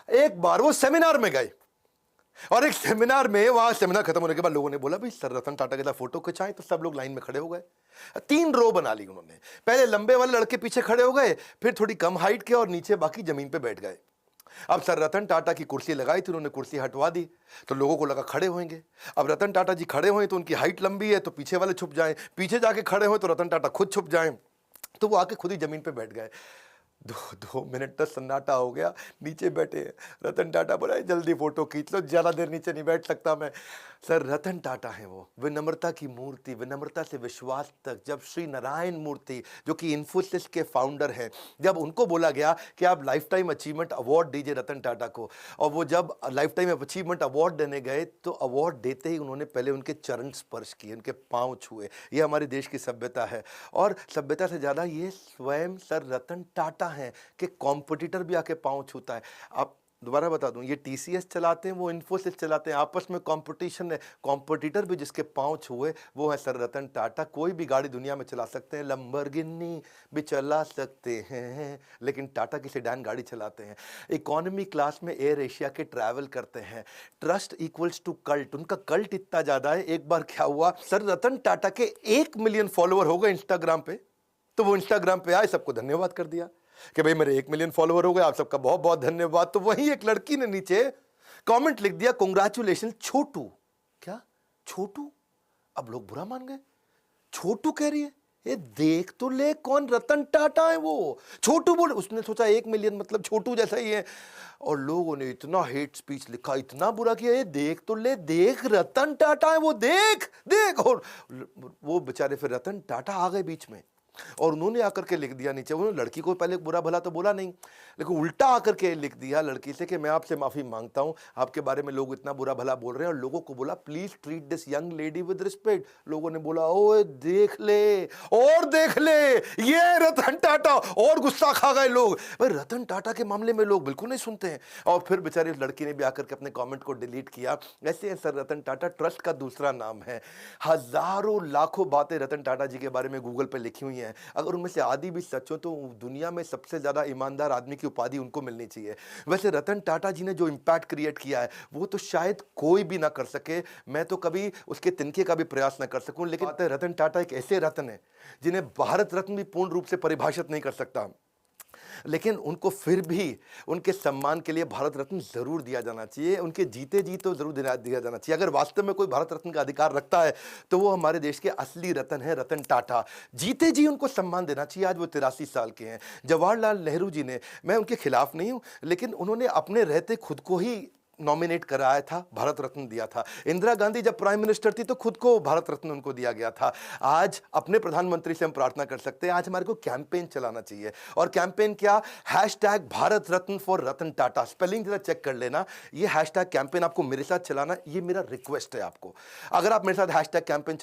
एक बार वो सेमिनार में गए और एक सेमिनार में, वहां सेमिनार खत्म होने के बाद लोगों ने बोला भाई सर रतन टाटा के साथ फोटो खिंचाएं, तो सब लोग लाइन में खड़े हो गए। 3 रो बना ली उन्होंने। पहले लंबे वाले लड़के पीछे खड़े हो गए, फिर थोड़ी कम हाइट के, और नीचे बाकी जमीन पे बैठ गए। अब सर रतन टाटा की कुर्सी लगाई थी, उन्होंने कुर्सी हटवा दी, तो लोगों को लगा खड़े होंगे। अब रतन टाटा जी खड़े हुए तो उनकी हाइट लंबी है, तो पीछे वाले छुप जाएं, पीछे जाके खड़े हुए तो रतन टाटा खुद छुप जाएं, तो वो आके खुद ही जमीन पे बैठ गए। 2 मिनट तक सन्नाटा हो गया, नीचे बैठे हैं। रतन टाटा बोला जल्दी फोटो खींच लो, ज्यादा देर नीचे नहीं बैठ सकता मैं। सर रतन टाटा है वो, विनम्रता की मूर्ति, विनम्रता से विश्वास तक। जब श्री नारायण मूर्ति जो कि इन्फोसिस के फाउंडर हैं, जब उनको बोला गया कि आप लाइफ टाइम अचीवमेंट अवार्ड दीजिए रतन टाटा को, और वो जब लाइफ टाइम अचीवमेंट अवार्ड देने गए तो अवार्ड देते ही उन्होंने पहले उनके चरण स्पर्श किए, उनके पांव छुए। ये हमारे देश की सभ्यता है, और सभ्यता से ज्यादा ये स्वयं सर रतन टाटा हैं कि कॉम्पिटिटर भी आके पांव छूता है। आप दोबारा बता दूं, ये टीसीएस चलाते हैं, वो इन्फोसिस चलाते हैं, आपस में कंपटीशन है। कॉम्पिटिटर भी जिसके पांव छुए वो है सर रतन टाटा। कोई भी गाड़ी दुनिया में चला सकते हैं, लंबरगिनी भी चला सकते हैं, लेकिन टाटा की सेडान गाड़ी चलाते हैं। इकोनॉमी क्लास में एयर एशिया के ट्रैवल करते हैं। ट्रस्ट इक्वल्स टू कल्ट, उनका कल्ट इतना ज्यादा है। एक बार क्या हुआ, सर रतन टाटा के 1 मिलियन फॉलोअर हो गए इंस्टाग्राम पे, तो वो इंस्टाग्राम पे आए, सबको धन्यवाद कर दिया कि भाई मेरे 1 मिलियन फॉलोअर हो गए, आप सबका बहुत बहुत धन्यवाद। तो वहीं एक लड़की ने नीचे कमेंट लिख दिया, कांग्रेचुलेशन छोटू। क्या छोटू? अब लोग बुरा मान गए, छोटू कह रही है, ये देख तो ले कौन रतन टाटा है वो, छोटू बोल। उसने सोचा 1 मिलियन मतलब छोटू जैसा ही है, और लोगों ने इतना हेट स्पीच लिखा, इतना बुरा किया, ये देख तो ले, देख रतन टाटा है वो, देख देख। और वो बेचारे फिर रतन टाटा आ गए बीच में, और उन्होंने आकर के लिख दिया नीचे, उन्होंने लड़की को पहले बुरा भला तो बोला नहीं, लेकिन उल्टा आकर के लिख दिया लड़की से कि मैं आपसे माफी मांगता हूं, आपके बारे में लोग इतना बुरा भला बोल रहे हैं, और लोगों को बोला please treat this young lady with respect. लोगों ने बोला ओए देख ले, और देख ले, ये रतन टाटा, और गुस्सा खा गए लोग। भाई रतन टाटा के मामले में लोग बिल्कुल नहीं सुनते हैं। और फिर बेचारी लड़की ने भी आकर के अपने कॉमेंट को डिलीट किया। ऐसे सर रतन टाटा ट्रस्ट का दूसरा नाम है। हजारों लाखों बातें रतन टाटा जी के बारे में गूगल पे लिखी हुई हैं, अगर उनमें से आधी भी सच हो तो दुनिया में सबसे ज्यादा ईमानदार आदमी की उपाधि उनको मिलनी चाहिए। वैसे रतन टाटा जी ने जो इंपैक्ट क्रिएट किया है वो तो शायद कोई भी ना कर सके, मैं तो कभी उसके तिनके का भी प्रयास ना कर सकूं, लेकिन रतन टाटा एक ऐसे रत्न है जिन्हें भारत रत्न भी पूर्ण रूप से परिभाषित नहीं कर सकता, लेकिन उनको फिर भी उनके सम्मान के लिए भारत रत्न जरूर दिया जाना चाहिए। उनके जीते जी तो जरूर दिया जाना चाहिए। अगर वास्तव में कोई भारत रत्न का अधिकार रखता है तो वो हमारे देश के असली रत्न है रतन टाटा। जीते जी उनको सम्मान देना चाहिए। आज वो 83 साल के हैं। जवाहरलाल नेहरू जी ने, मैं उनके खिलाफ नहीं हूं, लेकिन उन्होंने अपने रहते खुद को ही नॉमिनेट कराया था, भारत रत्न दिया था। इंदिरा गांधी जब प्राइम मिनिस्टर थी तो खुद को भारत रत्न उनको दिया गया था। आज अपने प्रधानमंत्री से हम प्रार्थना कर सकते हैं, आज हमारे को कैंपेन चलाना चाहिए। और कैंपेन क्या? Hashtag Bharat Ratna for Ratan Tata. Spelling जरा चेक कर लेना। ये हैशटैग कैंपेन आपको मेरे साथ चलाना, ये मेरा रिक्वेस्ट है आपको। अगर आप मेरे साथ हैशटैग कैंपेन